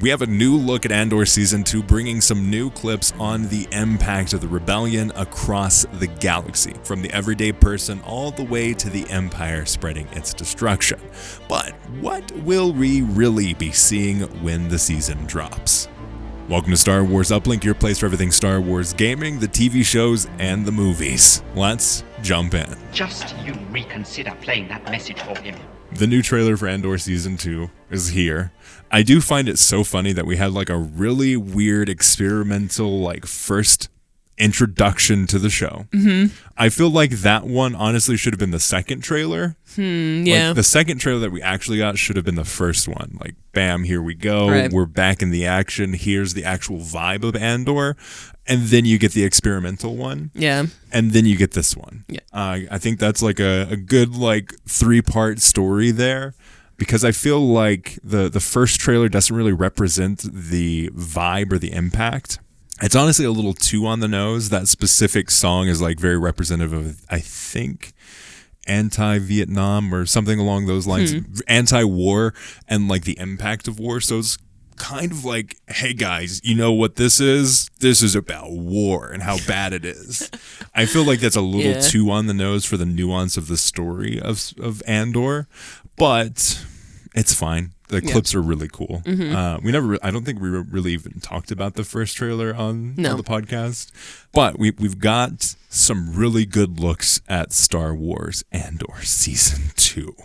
We have a new look at Andor Season 2, bringing some new clips on the impact of the rebellion across the galaxy, from the everyday person all the way to the Empire spreading its destruction. But what will we really be seeing when the season drops? Welcome to Star Wars Uplink, your place for everything Star Wars gaming, the TV shows, and the movies. Let's jump in. Just you reconsider playing that message for him. The new trailer for Andor Season 2 is here. I do find it so funny that we had like a really weird experimental first introduction to the show. Mm-hmm. I feel like that one honestly should have been the second trailer. Yeah. The second trailer that we actually got should have been the first one. Like, bam, here we go. Right. We're back in the action. Here's the actual vibe of Andor. And then you get the experimental one. Yeah. And then you get this one. Yeah. I think that's like a good 3-part story there. Because I feel like the first trailer doesn't really represent the vibe or the impact. It's honestly a little too on the nose. That specific song is very representative of, I think, anti-Vietnam or something along those lines. Anti-war and the impact of war. So it's kind of like, hey guys, you know what this is? This is about war and how bad it is. I feel like that's a little too on the nose for the nuance of the story of Andor, but it's fine. The clips are really cool. Mm-hmm. I don't think we really even talked about the first trailer on the podcast, but we've got some really good looks at Star Wars Andor Season 2.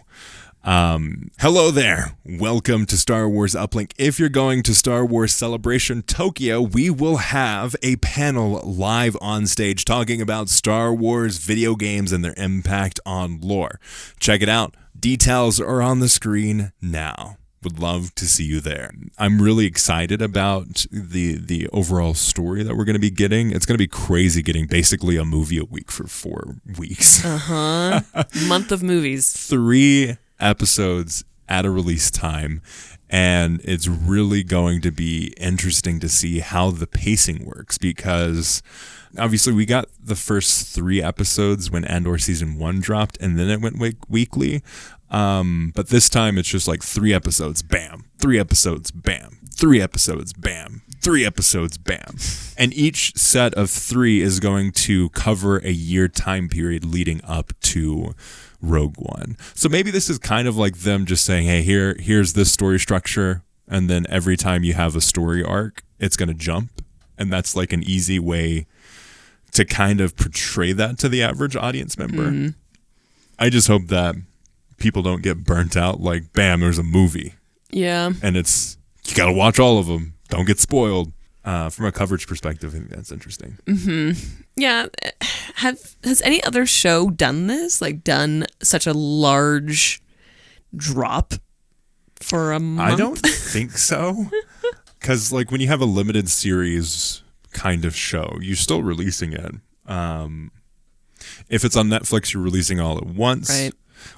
Hello there. Welcome to Star Wars Uplink. If you're going to Star Wars Celebration Tokyo, we will have a panel live on stage talking about Star Wars video games and their impact on lore. Check it out. Details are on the screen now. Would love to see you there. I'm really excited about the overall story that we're going to be getting. It's going to be crazy getting basically a movie a week for 4 weeks. Month of movies. 3 episodes at a release time, and it's really going to be interesting to see how the pacing works, because obviously we got the first 3 episodes when Andor Season 1 dropped, and then it went weekly. But this time it's just 3 episodes, bam, 3 episodes, bam, 3 episodes, bam, 3 episodes, bam. And each set of 3 is going to cover a year time period leading up to Rogue One. So maybe this is kind of like them just saying, hey, here's this story structure, and then every time you have a story arc, it's going to jump. And that's an easy way to kind of portray that to the average audience member. Mm-hmm. I just hope that people don't get burnt out bam, there's a movie. Yeah. And you got to watch all of them. Don't get spoiled. From a coverage perspective, I think that's interesting. Mm-hmm. Yeah. Has any other show done this? Done such a large drop for a month? I don't think so. Because when you have a limited series kind of show, you're still releasing it. If it's on Netflix, you're releasing all at once. Right.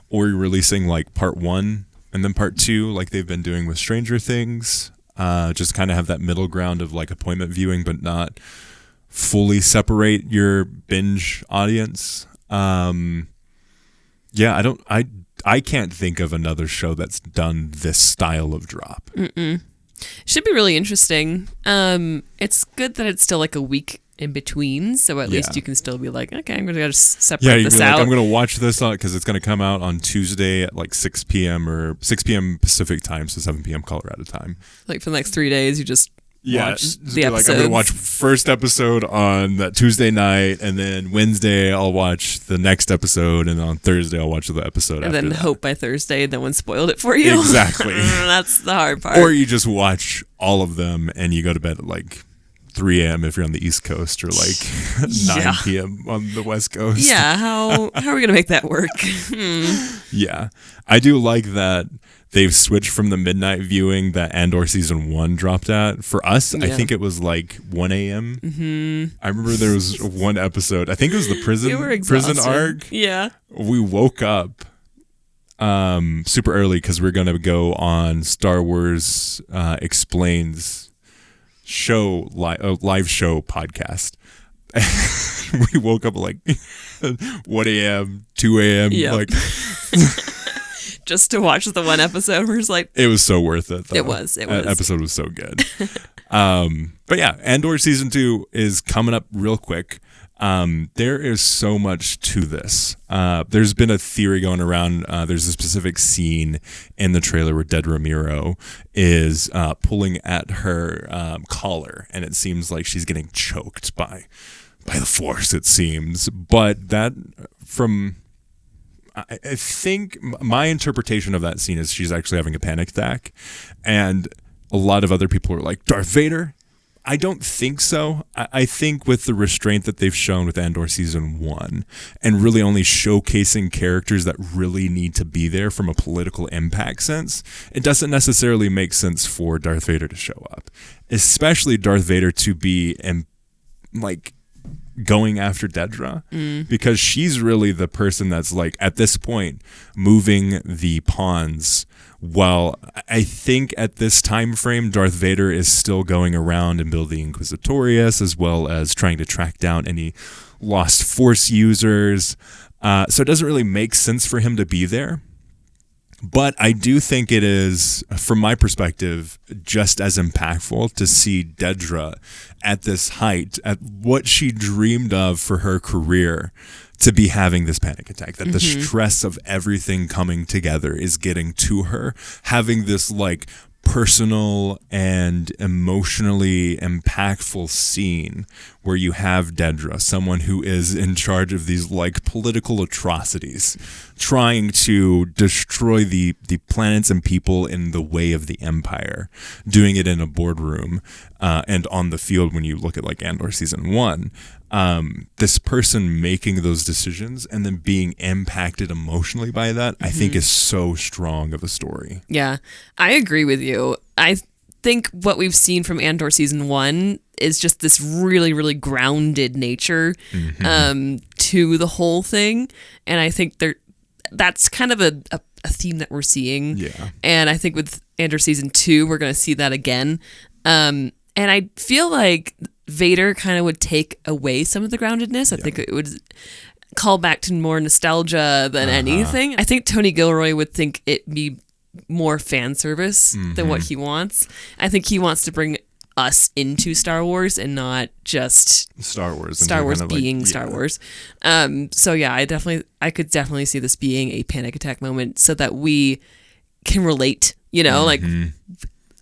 Or you're releasing part 1 and then part 2, like they've been doing with Stranger Things. Just kind of have that middle ground of appointment viewing, but not fully separate your binge audience. I can't think of another show that's done this style of drop. Should be really interesting. It's good that it's still a week in between, so at least you can still be okay, I'm gonna separate this out. I'm gonna watch this because it's gonna come out on Tuesday at 6 p.m. or 6 p.m. Pacific time, so 7 p.m. Colorado time. For the next 3 days, you just watch the episodes. I'm gonna watch first episode on that Tuesday night, and then Wednesday I'll watch the next episode, and on Thursday I'll watch the episode and after then that. Hope by Thursday no one spoiled it for you. Exactly. That's the hard part. Or you just watch all of them and you go to bed at 3 a.m. if you're on the East Coast, or 9 p.m. on the West Coast. Yeah, how are we gonna make that work? Yeah, I do like that they've switched from the midnight viewing that Andor Season 1 dropped at. For us, I think it was 1 a.m. Mm-hmm. I remember there was one episode, I think it was the prison arc. Yeah. We woke up super early because we're going to go on Star Wars Explains live show podcast. We woke up 1 a.m., 2 a.m. just to watch the one episode. We're just like, it was so worth it, though. It was. That episode was so good. But yeah, Andor season 2 is coming up real quick. There is so much to this. There's been a theory going around. There's a specific scene in the trailer where Dead Ramiro is pulling at her collar, and it seems like she's getting choked by the Force, it seems. But that, I think my interpretation of that scene is she's actually having a panic attack, and a lot of other people are like, Darth Vader? I don't think so. I think with the restraint that they've shown with Andor season 1 and really only showcasing characters that really need to be there from a political impact sense, it doesn't necessarily make sense for Darth Vader to show up, especially Darth Vader to be going after Dedra, because she's really the person that's like at this point moving the pawns. While I think at this time frame, Darth Vader is still going around and building Inquisitorius, as well as trying to track down any lost Force users. So it doesn't really make sense for him to be there. But I do think it is, from my perspective, just as impactful to see Dedra at this height, at what she dreamed of for her career, to be having this panic attack, that the stress of everything coming together is getting to her, having this personal and emotionally impactful scene where you have Dedra, someone who is in charge of these political atrocities, trying to destroy the planets and people in the way of the Empire, doing it in a boardroom and on the field. When you look at Andor season 1, this person making those decisions and then being impacted emotionally by that, I think is so strong of a story. Yeah, I agree with you. I think what we've seen from Andor season 1 is just this really, really grounded nature to the whole thing. And I think that's kind of a theme that we're seeing. Yeah. And I think with Andor season 2, we're going to see that again. And I feel like Vader kind of would take away some of the groundedness. I think it would call back to more nostalgia than anything. I think Tony Gilroy would think it'd be more fan service than what he wants. I think he wants to bring us into Star Wars and not just Star Wars being Star Wars. So yeah, I could definitely see this being a panic attack moment so that we can relate,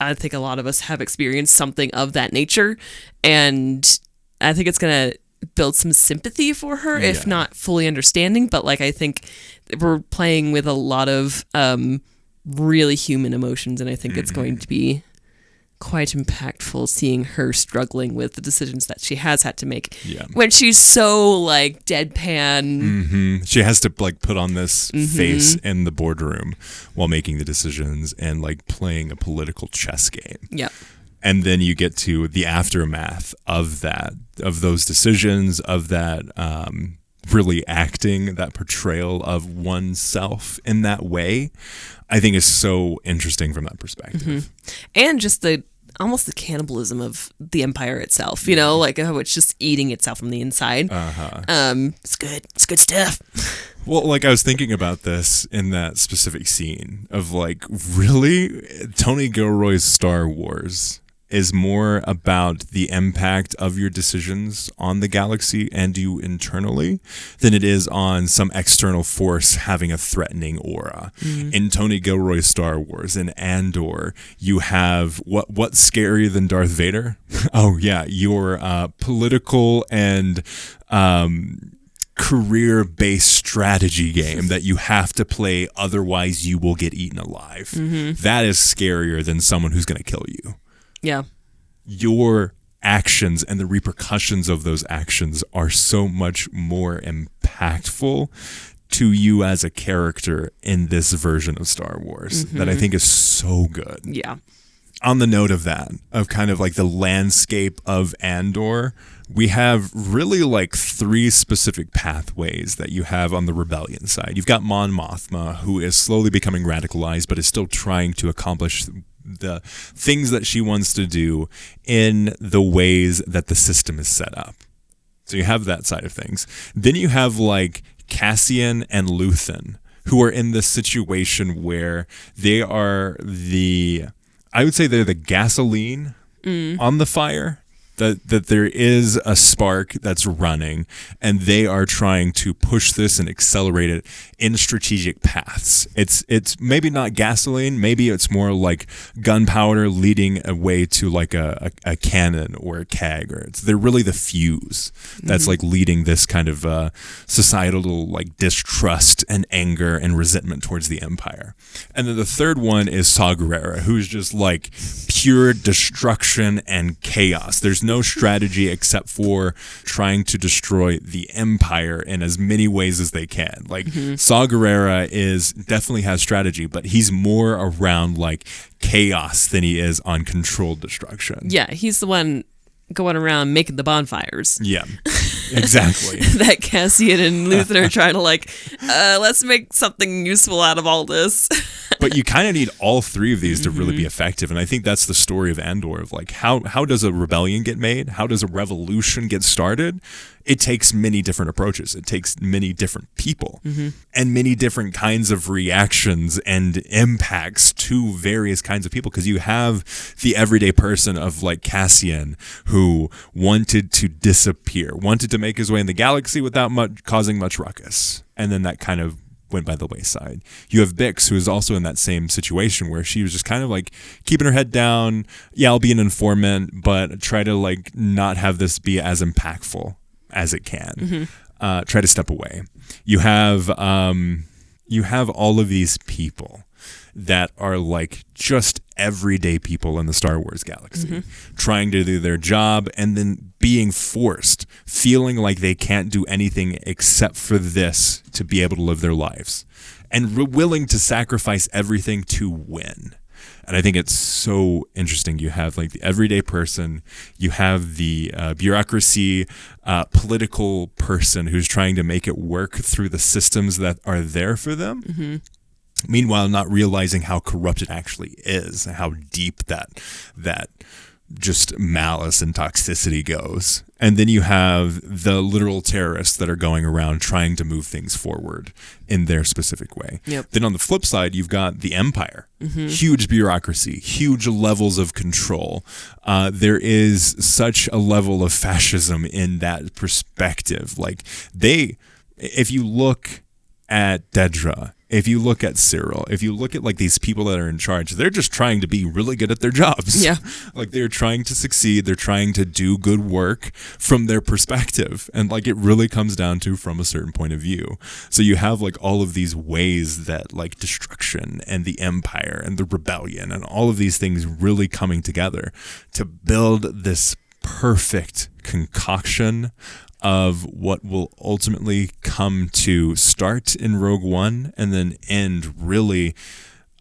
I think a lot of us have experienced something of that nature, and I think it's going to build some sympathy for her, if not fully understanding. But I think we're playing with a lot of really human emotions, and I think it's going to be quite impactful seeing her struggling with the decisions that she has had to make when she's so deadpan. She has to put on this face in the boardroom while making the decisions and playing a political chess game. Yep. And then you get to the aftermath of that, of those decisions, of that really acting, that portrayal of oneself in that way, I think is so interesting from that perspective. And just almost the cannibalism of the Empire itself, how it's just eating itself from the inside. It's good. It's good stuff. Well, I was thinking about this in that specific scene of really Tony Gilroy's Star Wars is more about the impact of your decisions on the galaxy and you internally than it is on some external force having a threatening aura. In Tony Gilroy's Star Wars, in Andor, you have what's scarier than Darth Vader? Oh yeah, your political and career-based strategy game that you have to play, otherwise you will get eaten alive. That is scarier than someone who's going to kill you. Yeah. Your actions and the repercussions of those actions are so much more impactful to you as a character in this version of Star Wars that I think is so good. Yeah. On the note of that, of kind of the landscape of Andor, we have really 3 specific pathways that you have on the rebellion side. You've got Mon Mothma, who is slowly becoming radicalized, but is still trying to accomplish the things that she wants to do in the ways that the system is set up. So you have that side of things. Then you have Cassian and Luthen, who are in this situation where they are I would say they're the gasoline on the fire. That there is a spark that's running, and they are trying to push this and accelerate it in strategic paths. It's maybe not gasoline, maybe it's more like gunpowder leading a way to like a cannon or a keg, or they're really the fuse that's like leading this kind of societal like distrust and anger and resentment towards the Empire. And then the third one is Saw Gerrera, who's just like pure destruction and chaos. There's no strategy except for trying to destroy the Empire in as many ways as they can. Like Saw Gerrera definitely has strategy, but he's more around like chaos than he is on controlled destruction. Yeah, he's the one going around making the bonfires. Yeah, exactly. That Cassian and Luthen are trying to like, let's make something useful out of all this. But you kind of need all three of these to really be effective. And I think that's the story of Andor, of like, how does a rebellion get made? How does a revolution get started? It takes many different approaches. It takes many different people and many different kinds of reactions and impacts to various kinds of people. Because you have the everyday person of like Cassian, who wanted to disappear, wanted to make his way in the galaxy without causing much ruckus. And then that kind of went by the wayside. You have Bix, who is also in that same situation where she was just kind of like keeping her head down. Yeah, I'll be an informant, but try to like not have this be as impactful as it can. Try to step away. You have all of these people that are like just everyday people in the Star Wars galaxy, trying to do their job and then being forced, feeling like they can't do anything except for this to be able to live their lives, and willing to sacrifice everything to win. And I think it's so interesting. You have like the everyday person, you have the bureaucracy, political person who's trying to make it work through the systems that are there for them. Meanwhile, not realizing how corrupt it actually is, how deep that just malice and toxicity goes. And then you have the literal terrorists that are going around trying to move things forward in their specific way. Then on the flip side, you've got the Empire. Huge bureaucracy, huge levels of control. There is such a level of fascism in that perspective. Like if you look at Dedra, if you look at Cyril, if you look at like these people that are in charge, they're just trying to be really good at their jobs. Yeah. Like they're trying to succeed. They're trying to do good work from their perspective. And like it really comes down to from a certain point of view. So you have like all of these ways that like destruction and the Empire and the rebellion and all of these things really coming together to build this perfect concoction of what will ultimately come to start in Rogue One and then end really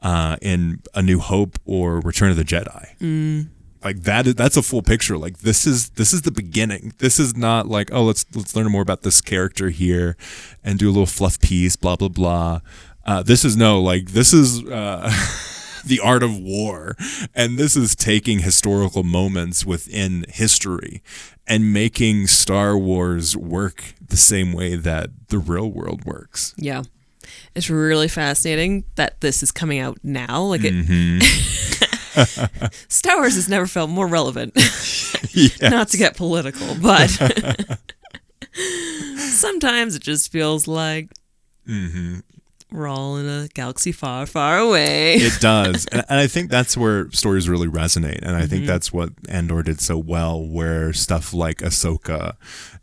in A New Hope or Return of the Jedi. Like that's a full picture. Like this is the beginning. This is not like, oh, let's learn more about this character here and do a little fluff piece, blah blah blah. This is the art of war, and this is taking historical moments within history and making Star Wars work the same way that the real world works. Yeah. It's really fascinating that this is coming out now. Like Star Wars has never felt more relevant. Yes. Not to get political, but sometimes it just feels like we're all in a galaxy far, far away. It does. And I think that's where stories really resonate. And I think that's what Andor did so well, where stuff like Ahsoka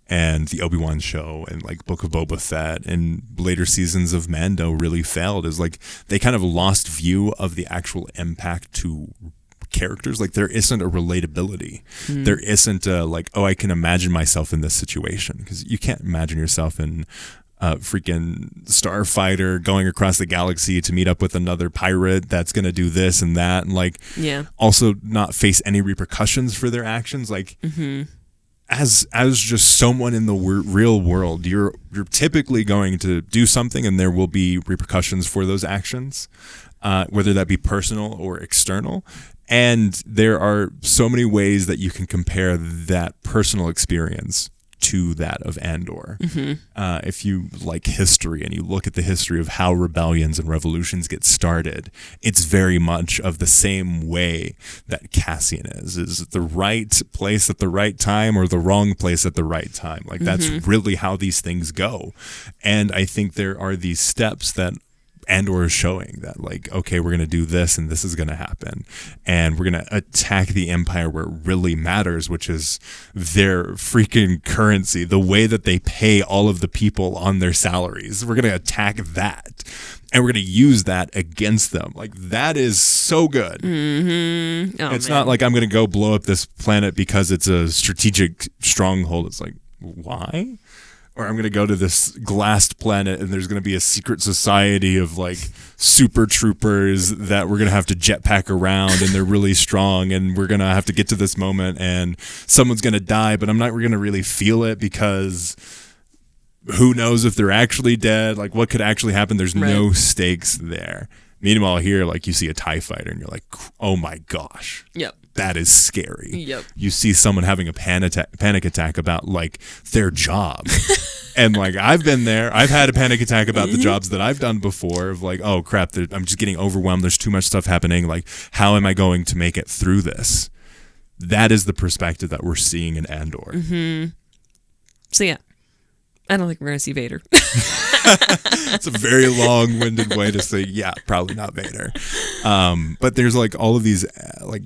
and the Obi-Wan show and like Book of Boba Fett and later seasons of Mando really failed, is like they kind of lost view of the actual impact to characters. Like there isn't a relatability. There isn't a like, oh, I can imagine myself in this situation, because you can't imagine yourself in freaking starfighter going across the galaxy to meet up with another pirate that's going to do this and that, and like also not face any repercussions for their actions. Like as just someone in the real world, you're typically going to do something and there will be repercussions for those actions, whether that be personal or external. And there are so many ways that you can compare that personal experience to that of Andor. If you like history and you look at the history of how rebellions and revolutions get started, it's very much of the same way that Cassian is it the right place at the right time or the wrong place at the right time? Like that's really how these things go. And I think there are these steps that Andor is showing that, like, okay, we're going to do this and this is going to happen. And we're going to attack the Empire where it really matters, which is their freaking currency, the way that they pay all of the people on their salaries. We're going to attack that. And we're going to use that against them. Like, that is so good. It's not like I'm going to go blow up this planet because it's a strategic stronghold. It's like, why? Or I'm going to go to this glassed planet and there's going to be a secret society of like super troopers that we're going to have to jetpack around and they're really strong and we're going to have to get to this moment and someone's going to die, but we're going to really feel it because who knows if they're actually dead? Like what could actually happen? There's no stakes there. Meanwhile, here, like you see a TIE fighter and you're like, oh my gosh. Yep. That is scary. Yep. You see someone having a panic attack about like their job. And like I've been there. I've had a panic attack about the jobs that I've done before of like, oh crap, I'm just getting overwhelmed. There's too much stuff happening. Like, how am I going to make it through this? That is the perspective that we're seeing in Andor. So yeah, I don't think we're going to see Vader. It's a very long-winded way to say, yeah, probably not Vader. But there's like all of these like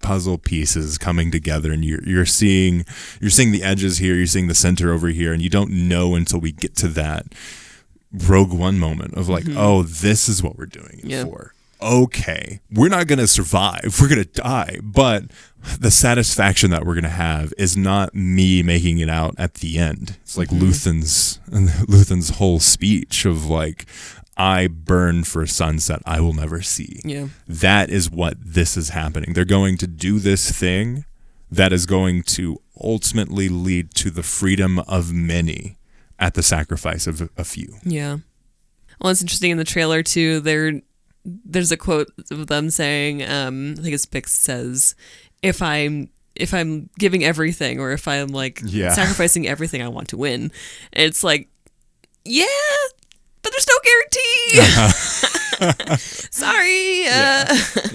puzzle pieces coming together, and you're seeing the edges here, you're seeing the center over here, and you don't know until we get to that Rogue One moment of like, oh, this is what we're doing it for. Okay, we're not going to survive. We're going to die. But the satisfaction that we're going to have is not me making it out at the end. It's like Luthen's whole speech of like, I burn for a sunset I will never see. Yeah. That is what this is happening. They're going to do this thing that is going to ultimately lead to the freedom of many at the sacrifice of a few. Yeah. Well, it's interesting in the trailer too. There's a quote of them saying, I think it's Bix says, if I'm giving everything, or if I'm like sacrificing everything, I want to win. And it's like, yeah, but there's no guarantee. Sorry.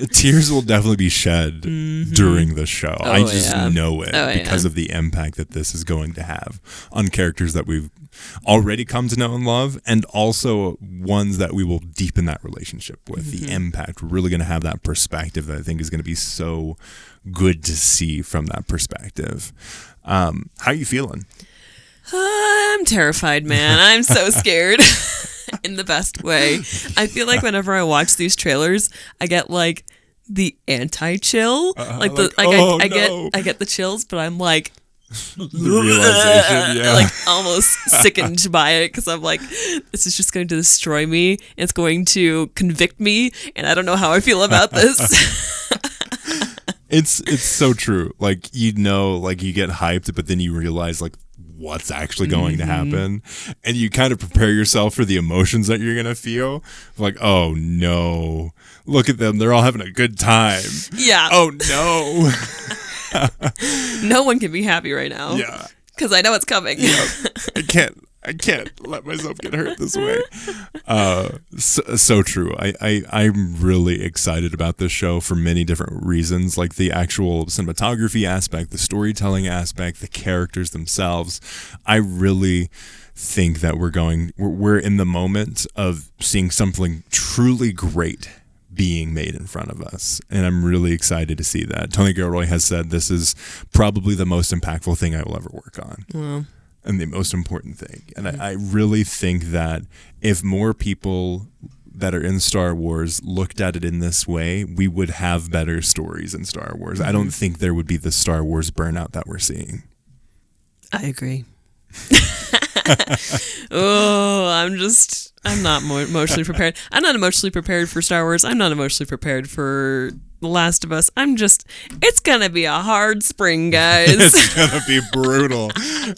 Tears will definitely be shed during the show. I just know it because of the impact that this is going to have on characters that we've already come to know and love, and also ones that we will deepen that relationship with. The impact, we're really going to have that perspective that I think is going to be so good to see from that perspective. How are you feeling? I'm terrified, man. I'm so scared. In the best way. I feel like whenever I watch these trailers, I get like the anti-chill. I get the chills, but I'm like the realization, like almost sickened by it, because I'm like, this is just going to destroy me. It's going to convict me, and I don't know how I feel about this. It's so true. Like, you get hyped, but then you realize like what's actually going to happen, and you kind of prepare yourself for the emotions that you're gonna feel. Like, oh no, look at them, they're all having a good time. Yeah. Oh no. No one can be happy right now. Yeah. Because I know it's coming. Yeah. I can't let myself get hurt this way. So true. I'm really excited about this show for many different reasons, like the actual cinematography aspect, the storytelling aspect, the characters themselves. I really think that we're in the moment of seeing something truly great being made in front of us, and I'm really excited to see that. Tony Gilroy has said this is probably the most impactful thing I will ever work on. Wow. And the most important thing. And I really think that if more people that are in Star Wars looked at it in this way, we would have better stories in Star Wars. I don't think there would be the Star Wars burnout that we're seeing. I agree. I'm not emotionally prepared. I'm not emotionally prepared for Star Wars. I'm not emotionally prepared for The Last of Us. It's gonna be a hard spring, guys. It's gonna be brutal.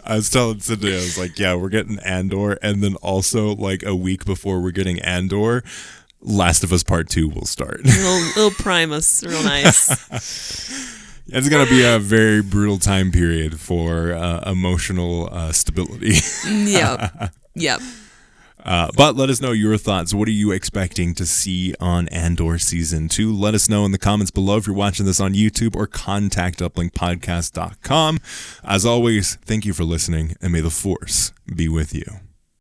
I was telling Cindy, I was like, yeah, we're getting Andor, and then also like a week before we're getting Andor, Last of Us Part 2 will start. It'll prime us real nice. It's going to be a very brutal time period for emotional stability. Yep. But let us know your thoughts. What are you expecting to see on Andor Season 2? Let us know in the comments below if you're watching this on YouTube, or contact uplinkpodcast.com. As always, thank you for listening, and may the Force be with you.